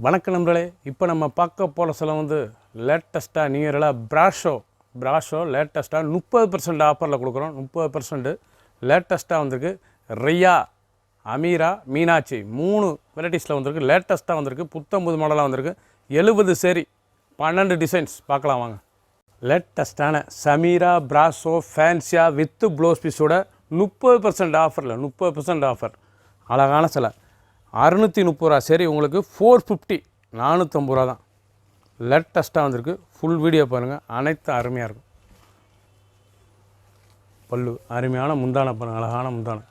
வணக்கம் நண்பர்களே. இப்போ நம்ம பார்க்க போகிற சில லேட்டஸ்ட்டாக நியூ இயரில் ப்ராஷோ லேட்டஸ்ட்டாக 30% ஆஃபரில் கொடுக்குறோம். 30% லேட்டஸ்ட்டாக வந்திருக்கு. ரியா, அமீரா, மீனாட்சி 3 வெரைட்டிஸில் வந்திருக்கு. லேட்டஸ்ட்டாக வந்திருக்கு. புத்தம்புது மாடலாக வந்திருக்கு. 70 சேரி 12 டிசைன்ஸ் பார்க்கலாம் வாங்க. லேட்டஸ்ட்டான சமீரா ப்ராஷோ ஃபேன்சியா வித்து ப்ளவுஸ் பீஸோட 30% ஆஃபரில் 30% ஆஃபர். அழகான சிலை 630 ரூபா சரி, உங்களுக்கு 450 450 ரூபா தான். லேட்டஸ்ட்டாக வந்திருக்கு. ஃபுல் வீடியோ பாருங்கள். அனைத்தும் அருமையாக இருக்கும். பல்லு அருமையான முந்தானை பாருங்கள். அழகான முந்தானை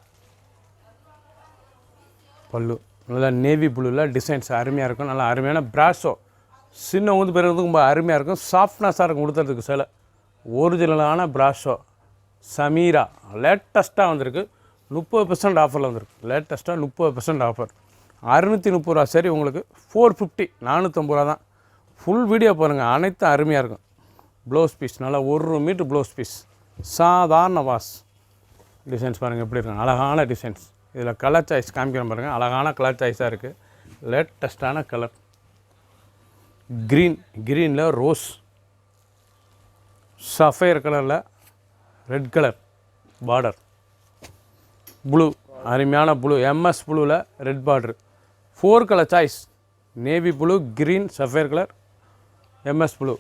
பல்லு நல்லா நேவி ப்ளூவில் டிசைன்ஸ் அருமையாக இருக்கும். நல்லா அருமையான ப்ராஷோ சின்ன பெறுறதுக்கு ரொம்ப அருமையாக இருக்கும். சாஃப்ட்னஸாக இருக்கும் கொடுத்துறதுக்கு சிலை. ஒரிஜினலான ப்ராஷோ சமீரா லேட்டஸ்ட்டாக வந்திருக்கு. 30% ஆஃபரில் வந்திருக்கு. லேட்டஸ்ட்டாக 30% ஆஃபர். 630 ரூபா சரி, உங்களுக்கு 450 450 ரூபா தான். ஃபுல் வீடியோ பாருங்கள். அனைத்தும் அருமையாக இருக்கும். ப்ளவுஸ் பீஸ் நல்லா 1 மீட்ரு ப்ளவுஸ் பீஸ். சாதாரண வாஸ் டிசைன்ஸ் பாருங்கள் எப்படி இருக்கும். அழகான டிசைன்ஸ். இதில் கலர் சாய்ஸ் காமிக்கிறேன் பாருங்கள். அழகான கலர் சாய்ஸாக இருக்குது. லேட்டஸ்ட்டான கலர் க்ரீனில் ரோஸ், சஃபயர் கலரில் ரெட் கலர் பார்டர், ப்ளூ அருமையான ப்ளூ எம்எஸ் ப்ளூவில் red border. 4 colour choice. Navy blue, green, sapphire colour, MS blue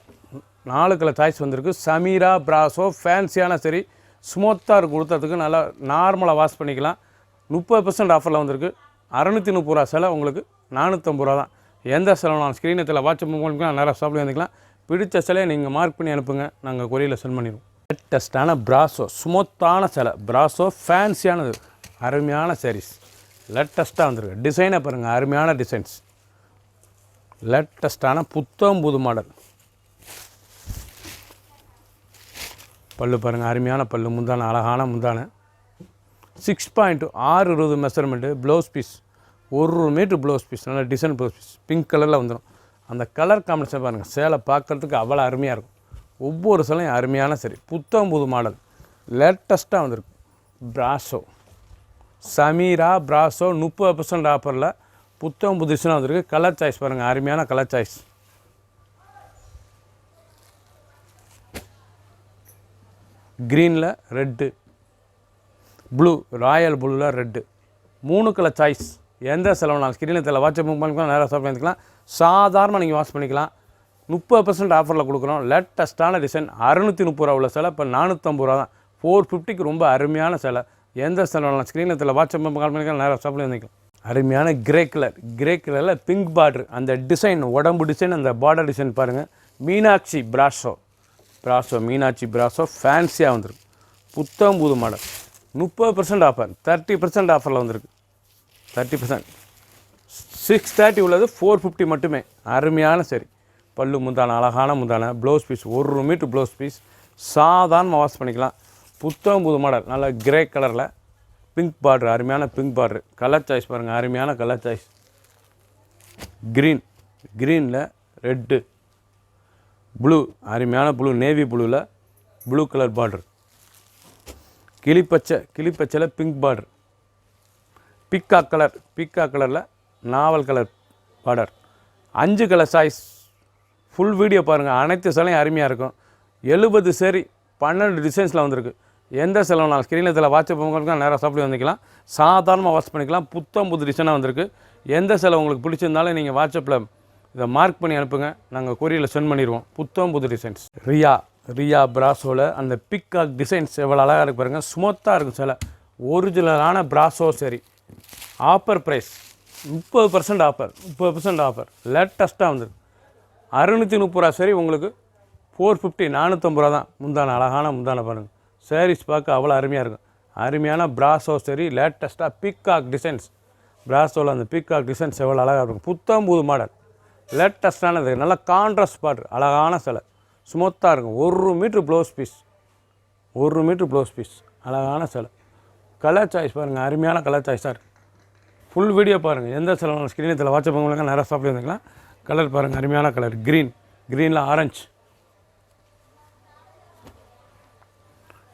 4 colour choice வந்திருக்கு. சமீரா ப்ராஷோ ஃபேன்சியான சரி, ஸ்மூத்தாக இருக்கும் கொடுத்ததுக்கு. நல்லா நார்மலாக வாஷ் பண்ணிக்கலாம். 30% ஆஃபரில் வந்திருக்கு. 630 ரூபா சிலை, உங்களுக்கு 450 ரூபா தான். எந்த செலவு ஸ்க்ரீனத்தில் வாட்ஸ்அப் பண்ணிக்கலாம். நேராக ஷாப்பில் வந்துக்கலாம். பிடிச்ச சிலையை நீங்கள் மார்க் பண்ணி அனுப்புங்க. நாங்கள் கொரியரில் சென்ட் பண்ணிடுவோம். லேட்டஸ்ட்டான ப்ராஷோ ஸ்மூத்தான சிலை. ப்ராஷோ ஃபேன்சியானது அருமையான சாரீஸ். லேட்டஸ்ட்டாக வந்திருக்கு. டிசைனை பாருங்கள். அருமையான டிசைன்ஸ். லேட்டஸ்ட்டான புது மாடல். பல்லு பாருங்கள். அருமையான பல்லு. முந்தான அழகான முந்தான 6.620 measurement. Blouse piece 1 metre blouse piece. நல்ல டிசைன் ப்ளவுஸ் பீஸ். பிங்க் கலரில் வந்துடும். அந்த கலர் காம்பினேஷன் பாருங்கள். சேலை பார்க்குறதுக்கு அவ்வளோ அருமையாக இருக்கும். ஒவ்வொரு சிலையும் அருமையான சரி. புது மாடல் லேட்டஸ்ட்டாக வந்திருக்கு. ப்ராஷோ சமீரா ப்ராஷோ 30% ஆஃபரில் புது டிசைனாக வந்திருக்கு. கலர் சாய்ஸ் பாருங்கள். அருமையான கலர் சாய்ஸ். க்ரீனில் ரெட்டு, ப்ளூ ராயல் ப்ளூவில் ரெட்டு. 3 colour choice. எந்த செலவுனாலும் ஸ்க்ரீனில் தெரியல வாட்ஸ்அப் பண்ணிக்கலாம். நேராக ஷாப் பண்ணிக்கலாம். சாதாரணமாக நீங்கள் வாஷ் பண்ணிக்கலாம். 30% ஆஃபரில் கொடுக்குறோம். லேட்டஸ்ட்டான டிசைன். 630 ரூபா உள்ள சிலை இப்போ 450 ரூபா தான். 450க்கு ரொம்ப அருமையான சிலை. எந்த செலவுனாலும் ஸ்க்ரீனில் தெரியல வாட்ஸ்அப் பண்ணிக்கலாம். நேராக ஷாப்பில் வந்துக்கலாம். அருமையான கிரே கலரில் பிங்க் பார்டர். அந்த டிசைன் உடம்பு டிசைன், அந்த பார்டர் டிசைன் பாருங்கள். மீனாட்சி ப்ராஷோ மீனாட்சி ப்ராஷோ ஃபேன்சியாக வந்துருக்கு. புது மாடல். 30% ஆஃபர். 30% ஆஃபரில் வந்திருக்கு. 30%. 630 உள்ளது 450 மட்டுமே. அருமையான சரி. பல்லு முந்தான அழகான முந்தான. Blouse piece 1 metre blouse piece. சாதாரணமாக வாஷ் பண்ணிக்கலாம். புது மாடல். நல்ல கிரே கலரில் பிங்க் பார்டர். அருமையான பிங்க் பார்டர். கலர் சாய்ஸ் பாருங்கள். அருமையான கலர் சாய்ஸ். க்ரீனில் ரெட்டு, ப்ளூ அருமையான ப்ளூ நேவி ப்ளூவில் ப்ளூ கலர் பார்டர். கிளிப்பச்சையில் பிங்க் பார்டர். பீகாக் கலரில் நாவல் colour border. 5 colour choice. Full video பாருங்கள். அனைத்து சிலையும் அருமையாக இருக்கும். 70 சேரி 12 டிசைன்ஸில் வந்திருக்கு. எந்த செலவுனாலும் ஸ்க்ரீனில் இதில் வாட்ஸ்அப் பண்ணிக்கலாம். நேராக ஷாப்பில் வந்துக்கலாம். சாதாரணமாக வாஷ் பண்ணிக்கலாம். புது டிசைனாக வந்திருக்கு. எந்த செலவு உங்களுக்கு பிடிச்சிருந்தாலும் நீங்கள் வாட்ஸ்அப்பில் இதை மார்க் பண்ணி அனுப்புங்க. நாங்கள் கொரியரில் சென்ட் பண்ணிடுவோம். புது டிசைன்ஸ். ரியா ப்ராஷோவில் அந்த பீகாக் டிசைன்ஸ் எவ்வளோ அழகாக இருக்கு பாருங்கள். ஸ்மூத்தாக இருக்கும் சிலை. ஒரிஜினலான ப்ராஷோ சரி. Offer price 30% offer. 30% ஆஃபர். லேட்டஸ்ட்டாக வந்துருக்கு. 630 ரூபா சரி, உங்களுக்கு 450 450 ரூபா தான். முந்தான அழகான முந்தான பாருங்கள். சாரீஸ் பார்க்க அவ்வளோ அருமையாக இருக்கும். அருமையான ப்ராஷோ சரி. லேட்டஸ்ட்டாக பீகாக் டிசைன்ஸ். ப்ராஷோவில் அந்த பீகாக் டிசைன்ஸ் எவ்வளோ அழகாக இருக்கும். புது மாடல். லேட்டஸ்ட்டானது. நல்லா கான்ட்ராஸ்ட் பார்டர். அழகான சிலை. ஸ்மூத்தாக இருக்கும். 1 metre blouse piece. 1 metre blouse piece. அழகான சிலை. கலர் சாய்ஸ் பாருங்கள். அருமையான கலர் சாய்ஸாக இருக்குது. ஃபுல் வீடியோ பாருங்கள். எந்த செலவு ஸ்க்ரீனில் வாட்ஸ்அப் பண்ணிக்கலாம். நேராக ஷாப்பில் வந்துக்கலாம். கலர் பாருங்கள். அருமையான கலர். க்ரீனில் ஆரஞ்சு,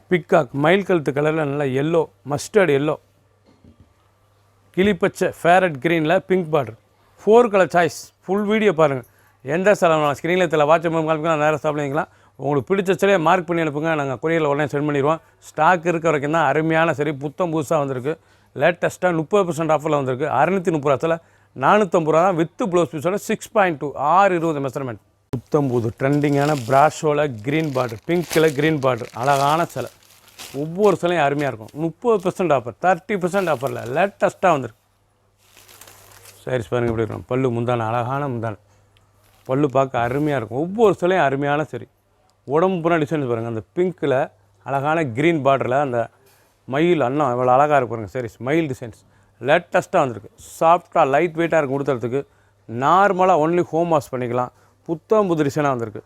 பிக்காக் மயில் கழுத்து கலரில் நல்லா எல்லோ, மஸ்டர்ட் எல்லோ, கிளிப்பச்சை ஃபேரட் க்ரீனில் pink border. 4 colour choice. Full video பாருங்கள். எந்த செலவு ஸ்க்ரீனில் தெரியல வாட்ஸ்அப் காமிக்கலாம், நேராக சாப்பிடுவீங்களா. உங்களுக்கு பிடிச்ச சிலையை மார்க் பண்ணி அனுப்புங்க, நாங்கள் கொரியரில் உடனே சென்ட் பண்ணிடுவோம். ஸ்டாக் இருக்க வரைக்கும் தான் அருமையான சரி. புத்தம் புதுசாக வந்திருக்கு. லேட்டஸ்ட்டாக 30% ஆஃபரில் வந்திருக்கு. 630 சில 450 ரூபா தான் வித் ப்ளவுஸ் பீஸோட 6.2 620 மெஷர்மெண்ட். புத்தம் புது ட்ரெண்டிங்கான பிராஷோவில் க்ரீன் பார்டர், பிங்க்கில் க்ரீன் பார்டர், அழகான சிலை. ஒவ்வொரு சிலையும் அருமையாக இருக்கும். 30% ஆஃபர், 30% ஆஃபரில் லேட்டஸ்ட்டாக வந்திருக்கு. சாரீஸ் பாருங்கள் எப்படி இருக்கும். பல்லு முந்தான, அழகான முந்தான பல்லு பார்க்க அருமையாக இருக்கும். ஒவ்வொரு சிலையும் அருமையான சரி. உடம்பு பூரா டிசைன்ஸ் பாருங்கள். அந்த பிங்க்கில் அழகான க்ரீன் பார்டரில் அந்த மயில் அண்ணம் இவ்வளோ அழகாக இருக்கு பாருங்கள். சாரீஸ் மயில் டிசைன்ஸ் லேட்டஸ்ட்டாக வந்திருக்கு. சாஃப்டாக லைட் வெயிட்டாக இருக்கும். கொடுத்துறதுக்கு நார்மலாக ஒன்லி ஹோம் வாஷ் பண்ணிக்கலாம். புத்தம் புது டிசைனாக வந்திருக்கு.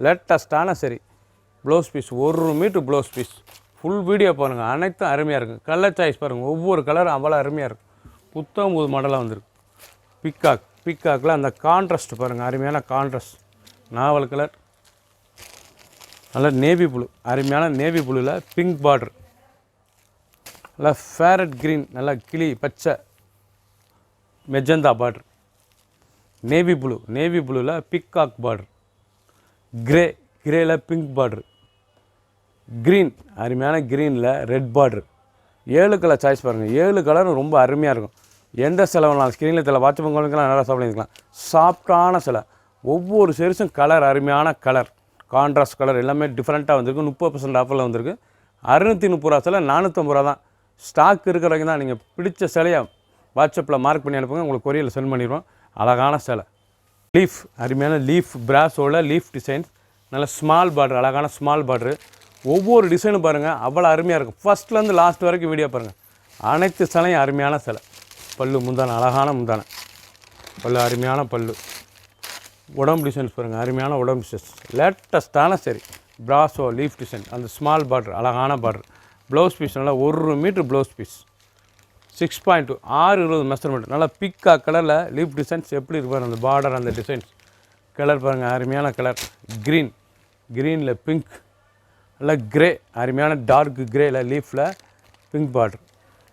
லேட்டஸ்ட்டான சரி. Blouse piece 1 metre blouse piece. Full video பாருங்கள். அனைத்தும் அருமையாக இருக்குது. கலர் சாய்ஸ் பாருங்கள். ஒவ்வொரு கலரும் அவ்வளோ அருமையாக இருக்கும். புத்தம் புது மாடலாக வந்திருக்கு. பிக்காக்கில் அந்த கான்ட்ராஸ்ட் பாருங்கள். அருமையான கான்ட்ராஸ்ட் நாவல் கலர், நல்ல நேவி ப்ளூ, அருமையான நேவி ப்ளூவில் பிங்க் பார்டர், நல்லா ஃபேரட் க்ரீன், நல்லா கிளி பச்சை மெஜந்தா பார்டர், நேவி ப்ளூவில் பிக்காக் பார்டர், கிரேயில் பிங்க் பார்டர், க்ரீன் அருமையான க்ரீனில் ரெட் பார்டர். 7 கலர் சாய்ஸ் பாருங்கள். 7 கலரும் ரொம்ப அருமையாக இருக்கும். எந்த செலவுனாலும் ஸ்க்ரீனில் தெரியல வாட்ஸ்அப் உங்களுக்கு நல்லா சாப்பிடுக்கலாம். சாஃப்டான சிலை. ஒவ்வொரு சேரிஸும் கலர் அருமையான கலர், கான்ட்ராஸ்ட் கலர் எல்லாமே டிஃப்ரெண்ட்டாக வந்திருக்கு. 30% ஆஃபரில் வந்திருக்கு. 630 ரூபா சிலை 450 ரூபா தான். ஸ்டாக் இருக்கிற வரைக்கும் தான். நீங்கள் பிடிச்ச சிலையை வாட்ஸ்அப்பில் மார்க் பண்ணி அனுப்புங்க, உங்களுக்கு கொரியரில் சென்ட் பண்ணிடுவோம். அழகான சிலை. லீஃப் அருமையான லீஃப் பிராஸோட லீஃப் டிசைன்ஸ், நல்ல ஸ்மால் பார்டர், அழகான ஸ்மால் பார்டரு. ஒவ்வொரு டிசைனும் பாருங்கள் அவ்வளோ அருமையாக இருக்கும். ஃபஸ்ட்லேருந்து லாஸ்ட் வரைக்கும் வீடியோ பாருங்கள். அனைத்து சிலையும் அருமையான சிலை. பல்லு முந்தான, அழகான முந்தான பல்லு, அருமையான பல்லு. உடம்பு டிசைன்ஸ் பாருங்கள். அருமையான உடம்பு டிசைன்ஸ் லேட்டஸ்ட்டான சரி. பிராஸோ லீஃப் டிசைன், அந்த ஸ்மால் பார்டர், அழகான பார்டர். ப்ளவுஸ் பீஸ் நல்லா 1 மீட்ரு ப்ளவுஸ் பீஸ், 6.2 620 மெஷர்மெண்ட். நல்லா பிக்கா கலரில் லீஃப் டிசைன்ஸ் எப்படி இருப்பார் அந்த பார்டர், அந்த டிசைன்ஸ் கலர் பாருங்கள். அருமையான கலர். க்ரீனில் பிங்க், நல்லா கிரே, அருமையான டார்க் கிரேயில் லீஃபில் பிங்க் பார்டர்,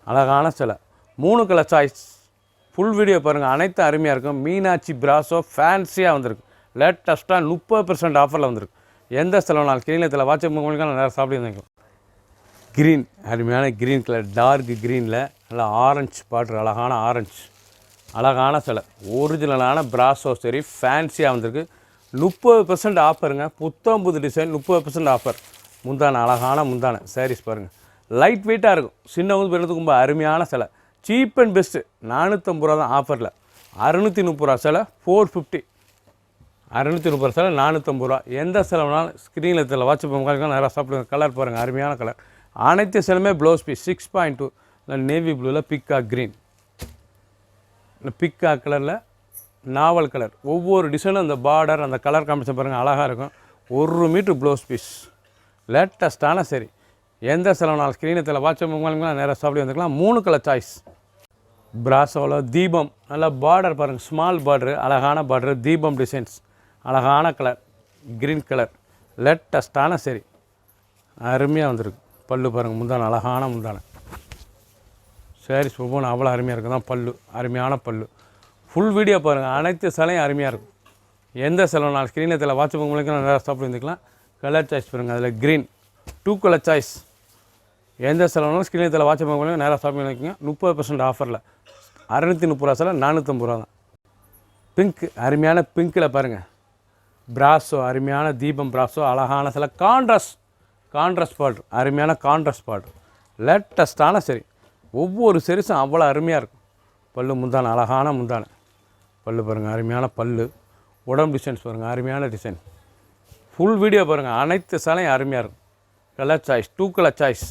அழகான சிலை. 3 கலர் சாய்ஸ். ஃபுல் வீடியோ பாருங்கள். அனைத்தும் அருமையாக இருக்கும். மீனாட்சி பிராஸோ ஃபேன்சியாக வந்திருக்கு. லேட்டஸ்ட்டாக 30% ஆஃபரில் வந்திருக்கு. எந்த செலவுனாலும் ஸ்க்ரீனில் தெரியல வாட்ஸ்அப் உங்களுக்கு நிறையா சாப்பிடுவீங்க. க்ரீன் அருமையான க்ரீன் கலர், டார்க் க்ரீனில் நல்லா ஆரஞ்சு பார்டர், அழகான ஆரஞ்சு, அழகான சிலை. ஒரிஜினலான பிராஸோ சரி ஃபேன்சியாக வந்திருக்கு. 30% ஆஃபருங்க. புத்தம் புது டிசைன், 30% ஆஃபர். முந்தான, அழகான முந்தான சாரீஸ் பாருங்கள். லைட் வெயிட்டாக இருக்கும். சின்னவங்க பெருத்துக்கு ரொம்ப அருமையான சிலை. சீப் அண்ட் பெஸ்ட்டு 450 ரூபா தான் ஆஃபரில். 630 ரூபா சிலை 450. 630 சிலை 450 ரூபா. எந்த செலவுனாலும் ஸ்க்ரீனில் தெரியல வாட்ஸ்அப் உங்களுக்கு நிறையா சாப்பிடுங்க. கலர் பாருங்கள். அருமையான கலர். அனைத்து சிலையுமே ப்ளவுஸ் பீஸ் 6.2 நேவி ப்ளூவில் பிக்கா க்ரீன், பிக்கா கலரில் நாவல் கலர். ஒவ்வொரு டிசைனும் அந்த பார்டர், அந்த கலர் காம்பினேஷன் பாருங்கள் அழகாக இருக்கும். 1 மீட்ரு ப்ளவுஸ் பீஸ். லேட்டஸ்ட்டான சரி. எந்த செலவுனாலும் ஸ்க்ரீனை தெரியல வாட்ஸ்அப் உங்களுக்கு நேராக சாப்பிட்டு வந்துக்கலாம். 3 கலர் சாய்ஸ். பிராஸோவில் தீபம், நல்லா பார்டர் பாருங்கள். ஸ்மால் பார்டரு, அழகான பார்டரு, தீபம் டிசைன்ஸ், அழகான கலர், க்ரீன் கலர். லேட்டஸ்ட்டான சரி. அருமையாக வந்திருக்கு. பல்லு பாருங்கள். முந்தான, அழகான முந்தான சாரீஸ் ஒவ்வொன்றும் அவ்வளோ அருமையாக இருக்குது தான். பல்லு அருமையான பல்லு. ஃபுல் வீடியோ பாருங்கள். அனைத்து சிலையும் அருமையாக இருக்கும். எந்த செலவுனாலும் ஸ்க்ரீனை தெரியல வாட்ஸ்அப் உங்களுக்கு நேராக சாப்பிட்டு வந்துக்கலாம். கலர் சாய்ஸ் பாருங்கள். அதில் க்ரீன் 2 கலர் சாய்ஸ். எந்த செலவுனாலும் ஸ்க்ரீனில் தெரியல வாட்ஸ்அப் உங்களுக்கு நேராக ஷாப்பிங் பண்ணிக்கோங்க. 30% ஆஃபரில் 630 ரூபா சில 450 ரூபா தான். பிங்க் அருமையான பிங்க்கில் பாருங்கள். பிராஸோ அருமையான தீபம் பிராஸோ, அழகான சில கான்ட்ராஸ்ட் பார்டர், அருமையான கான்ட்ராஸ்ட் பார்டர். லேட்டஸ்ட்டான சரி. ஒவ்வொரு சரிசும் அவ்வளோ அருமையாக இருக்கும். பல்லு முந்தான, அழகான முந்தான பல்லு பாருங்கள். அருமையான பல்லு. உடம்பு டிசைன்ஸ் பாருங்கள். அருமையான டிசைன். ஃபுல் வீடியோ பாருங்கள். அனைத்து சிலையும் அருமையாக இருக்கும். Colour choice 2 colour choice.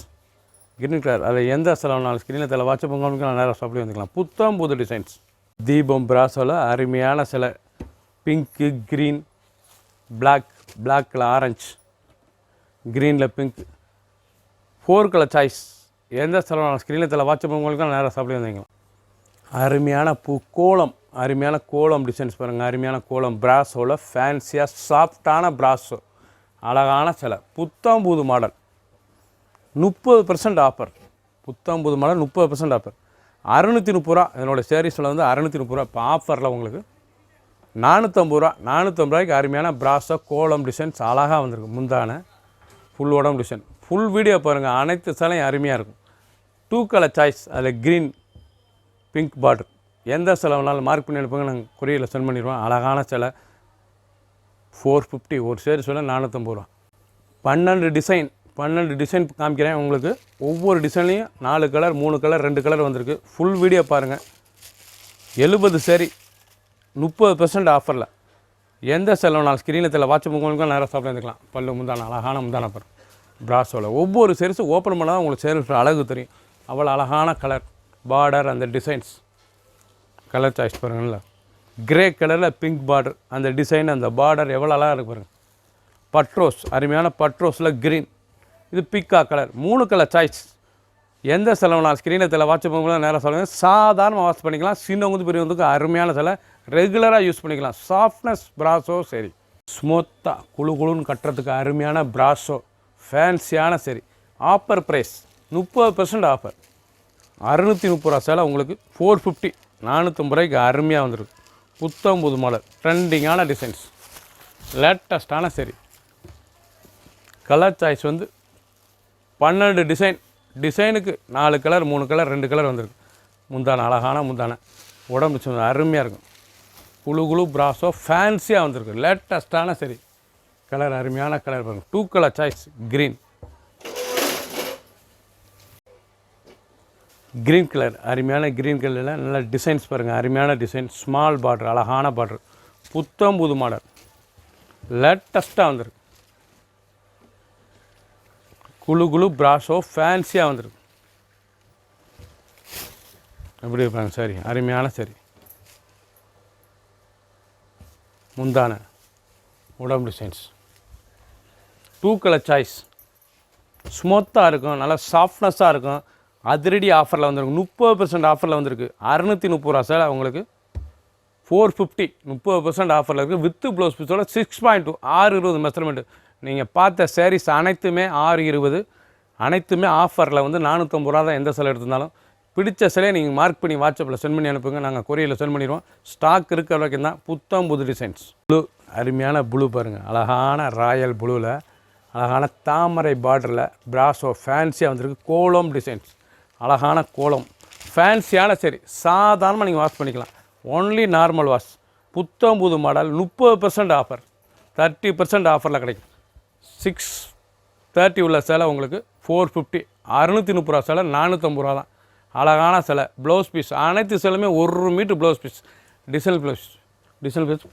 Green colour. அதில் எந்த செலவுனாலும் ஸ்க்ரீனில் தெரியல வாட்ஸ்அப் உங்களுக்கு நேராக சாப்பிட்டு வந்துக்கலாம். புத்தம் புது டிசைன்ஸ். தீபம் பிராஸோவில் அருமையான சிலை. பிங்க்கு, க்ரீன், பிளாக்கில் ஆரஞ்சு, க்ரீனில் பிங்க். 4 colour choice. எந்த செலவுனாலும் ஸ்க்ரீனில் தெரியல வாட்ஸ்அப் உங்களுக்கு நேராக சாப்பிட்டு வந்துக்கலாம். அருமையான கோலம், அருமையான கோலம் டிசைன்ஸ் பாருங்கள். அருமையான கோலம். பிராஸோவில் ஃபேன்சியாக சாஃப்டான பிராஸோ, அழகான சிலை. புத்தம் புது மாடல் 30% ஆஃபர். புத்தம் புது மாடல் 30% ஆஃபர். 630 ரூபா. என்னோடய சேரீஸில் வந்து 630 ரூபா. இப்போ ஆஃபரில் உங்களுக்கு 450 ரூபா. 450 ரூபாய்க்கு அருமையான பிராஸோ கோலம் டிசைன்ஸ் அழகாக வந்திருக்கு. முந்தான ஃபுல் உடம்பு டிசைன். ஃபுல் வீடியோ பாருங்கள். அனைத்து சேலையும் அருமையாக இருக்கும். 2 கலர் சாய்ஸ். அதில் க்ரீன் பிங்க் பார்டர். எந்த சேலை வேணாலும் மார்க் பண்ணி அனுப்புங்க, நாங்கள் கொரியரில் சென்ட் பண்ணிடுவோம். அழகான சேலை 450. ஒரு சேரு சொல்ல 450 ரூபா. 12 டிசைன் காமிக்கிறேன் உங்களுக்கு. ஒவ்வொரு டிசைன்லேயும் 4 கலர் 3 கலர் 2 கலர் வந்திருக்கு. ஃபுல் வீடியோ பாருங்கள். 70 சேரீ 30% ஆஃபரில். எந்த செலவுனாலும் ஸ்க்ரீனில் வாட்ஸ்அப் உங்களுக்கு நேராக சாப்பிட்டு இருந்துக்கலாம். பல்லு முந்தான அழகான முந்தான பாரு பிராஸோவில். ஒவ்வொரு சேரீஸும் ஓப்பன் பண்ணால் உங்களுக்கு சேரீஸ் அழகு தெரியும். அவ்வளோ அழகான கலர் பார்டர், அந்த டிசைன்ஸ் கலர் சாய்ஸ் பாருங்கள்ல. கிரே கலரில் பிங்க் பார்டர், அந்த டிசைன் அந்த பார்டர் எவ்வளோ அழகாக இருக்குது பாருங்கள். பட்ரோஸ், அருமையான பட்ரோஸில் க்ரீன். இது பிக்கா கலர். 3 colour choice. எந்த செலவுனாலும் ஸ்க்ரீனில் வாட்ஸ்அப் மூலம் நேராக சொல்லுங்கள். சாதாரணமாக வாட்ச் பண்ணிக்கலாம். சின்னவங்க பெரியவங்களுக்கு அருமையான சிலை ரெகுலராக யூஸ் பண்ணிக்கலாம். சாஃப்ட்னஸ் பிராஸோ சரி. ஸ்மூத்தாக குழுன்னு கட்டுறதுக்கு அருமையான பிராஸோ ஃபேன்சியான சரி. Offer price 30% offer. 630 ரூபா சேலை உங்களுக்கு 450. 450 ரூபாய்க்கு அருமையாக வந்துருக்கு. புத்தம் புது மாடல் ட்ரெண்டிங்கான டிசைன்ஸ் லேட்டஸ்டான சரி. கலர் சாய்ஸ் வந்து 12 டிசைனுக்கு 4 கலர் 3 கலர் 2 கலர் வந்திருக்கு. முந்தான அழகான முந்தான உடம்பு அருமையாக இருக்கும். குழு பிராஸோ ஃபேன்சியாக வந்திருக்கு. லேட்டஸ்டான சரி. கலர் அருமையான கலர் பாருங்கள். 2 கலர் சாய்ஸ். க்ரீன் கலர் அருமையான க்ரீன் கலரில் நல்ல டிசைன்ஸ் பாருங்கள். அருமையான டிசைன். ஸ்மால் பார்டர், அழகான பார்டர். புத்தம் புது மாடல் லேட்டஸ்ட்டாக வந்திருக்கு. குழு பிராஸோ ஃபேன்சியாக வந்திருக்கு. எப்படி இருப்பாங்க சரி. அருமையான சரி. முந்தான உடம்பு டிசைன்ஸ் 2 கலர் சாய்ஸ். ஸ்மூத்தாக இருக்கும், நல்லா சாஃப்ட்னஸாக இருக்கும். அதிரடி ஆஃபரில் வந்துருக்கு. 30% ஆஃபரில் வந்திருக்கு. 630 ரூபா சேலை உங்களுக்கு 450. 30% ஆஃபரில் இருக்குது. வித்து ப்ளவுஸ் பீஸோட 6.2 620 மெஷர்மெண்ட்டு. நீங்கள் பார்த்த சாரீஸ் அனைத்துமே 620. அனைத்துமே ஆஃபரில் வந்து 450 ரூபா தான். எந்த சேலை எடுத்திருந்தாலும் பிடிச்ச சிலையை நீங்கள் மார்க் பண்ணி வாட்ஸ்அப்பில் சென்ட் பண்ணி அனுப்புங்க. நாங்கள் கொரியரில் சென்ட் பண்ணிடுவோம். ஸ்டாக் இருக்கிற வரைக்கும் தான். புத்தம் புது டிசைன்ஸ். ப்ளூ அருமையான ப்ளூ பாருங்கள். அழகான ராயல் ப்ளூவில் அழகான தாமரை பார்டரில் பிராஸோ ஃபேன்சியாக வந்திருக்கு. கோலம் டிசைன்ஸ் அழகான கோலம் ஃபேன்சியான சரி. சாதாரணமாக நீங்கள் வாஷ் பண்ணிக்கலாம். Only normal wash. புத்தம் புது மாடல் 30% ஆஃபர். 30% ஆஃபரில் கிடைக்கும். 630 உள்ள சேலை உங்களுக்கு 450. 630 ரூபா சேலை 450 ரூபா தான். அழகான சிலை. ப்ளவுஸ் பீஸ் அனைத்து சிலையுமே 1 metre blouse piece. Design blouse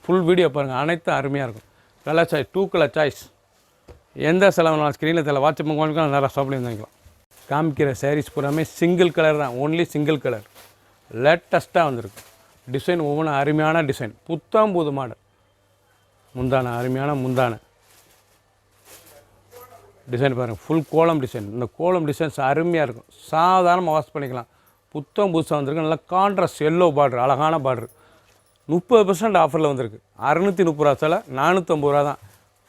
full video பாருங்கள். அனைத்தும் அருமையாக இருக்கும். Colour choice 2 colour choice. எந்த சிலை வேணாலும் ஸ்க்ரீனில் வாட்ஸ்அப் உங்களுக்கு நல்லா ஷாப் பண்ணி வாங்கிக்கலாம். காமிக்கிற சாரீஸ் பூராமே சிங்கிள் கலர் தான். Only single colour. லேட்டஸ்ட்டாக வந்திருக்கு. டிசைன் ஒவ்வொன்றும் அருமையான டிசைன். புத்தம் புது மாடல். முந்தான அருமையான முந்தான டிசைன் பாருங்கள். ஃபுல் கோலம் டிசைன். இந்த கோலம் டிசைன்ஸ் அருமையாக இருக்கும். சாதாரணமாக வாஷ் பண்ணிக்கலாம். புத்தம் புதுசாக வந்திருக்கு. நல்லா கான்ட்ராஸ்ட் எல்லோ பார்டர், அழகான பார்டர். 30% ஆஃபரில் வந்திருக்கு. 630 ரூபா சேலை 450 ரூபா தான்.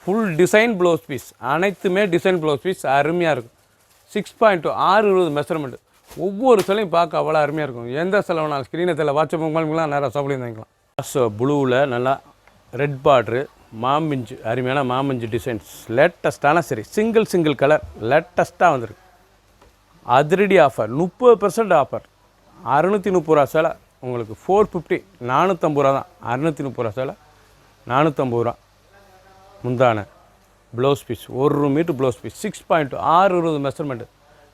Full design blouse piece. அனைத்துமே டிசைன் ப்ளவுஸ் பீஸ் அருமையாக இருக்கும். 6.2 620 மெஷர்மெண்ட். ஒவ்வொரு சிலையும் பார்க்க அவ்வளோ அருமையாக இருக்கும். எந்த சிலை வேணாலும் ஸ்க்ரீனை வாட்ஸ்அப் உங்களுக்குலாம் நேராக சாப்பிட்டு வாங்கிக்கலாம். ஸோ ப்ளூவில் நல்லா ரெட் பார்ட்ரு, மாம்பிஞ்சு அருமையான மாம்பிஞ்சு டிசைன்ஸ். லேட்டஸ்ட்டான சரி. சிங்கிள் கலர் லேட்டஸ்ட்டாக வந்திருக்கு. அதிரடி ஆஃபர் 30% ஆஃபர். 630 ரூபா சேலை உங்களுக்கு 450. 450 ரூபா தான். 630 ரூபா சேலை 450 ரூபா. முந்தான blouse piece 1 metre blouse piece. 6.2 620 measurement.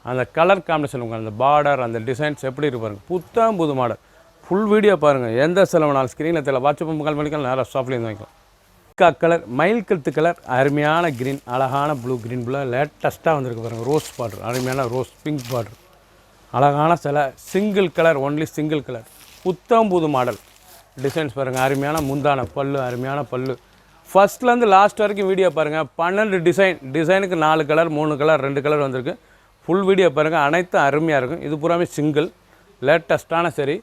அந்த கலர் காம்பினேஷன் உங்களுக்கு அந்த பார்டர் அந்த டிசைன்ஸ் எப்படி இருக்கு பாருங்கள். புத்தம் புது மாடல். ஃபுல் வீடியோ பாருங்கள். எந்த செலவுனாலும் ஸ்க்ரீனில் வாட்ஸ்அப் கால் பண்ணிக்கலாம். நேராக ஷாப்லேருந்து வாங்கிக்கலாம். பிக்கா கலர் மயில் கழுத்து கலர் அருமையான க்ரீன், அழகான ப்ளூ லேட்டஸ்ட்டாக வந்திருக்கு பாருங்கள். ரோஸ் பார்டர் அருமையான ரோஸ் பிங்க் பார்டர். அழகான சிலை. Single colour. Only single colour. புத்தம் புது மாடல் டிசைன்ஸ் பாருங்கள். அருமையான முந்தான பல்லு, அருமையான பல்லு. ஃபஸ்ட்லேருந்து லாஸ்ட் வரைக்கும் வீடியோ பாருங்கள். 12 டிசைனுக்கு 4 கலர் 3 கலர் 2 கலர் வந்திருக்கு. ஃபுல் வீடியோ பாருங்கள். அனைத்தும் அருமையாக இருக்கும். இது பூராமே சிங்கிள் லேட்டஸ்ட்டான சரி.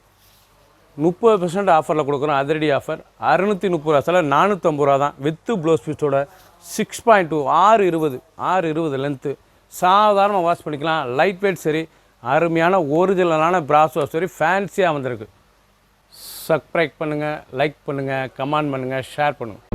30% ஆஃபரில் கொடுக்குறோம். அதிரடி ஆஃபர். 630 ரூபா சேலை 450 ரூபா தான். வித்து ப்ளவுஸ் பீஸோட 6.2 620 லென்த்து. சாதாரணமாக வாஷ் பண்ணிக்கலாம். லைட் வெயிட் சரி. அருமையான ஒரிஜினலான பிராஸோ சரி. ஃபேன்சியாக வந்திருக்கு. சப்ஸ்கிரைப் பண்ணுங்கள், லைக் பண்ணுங்கள், கமெண்ட் பண்ணுங்கள், ஷேர் பண்ணுங்கள்.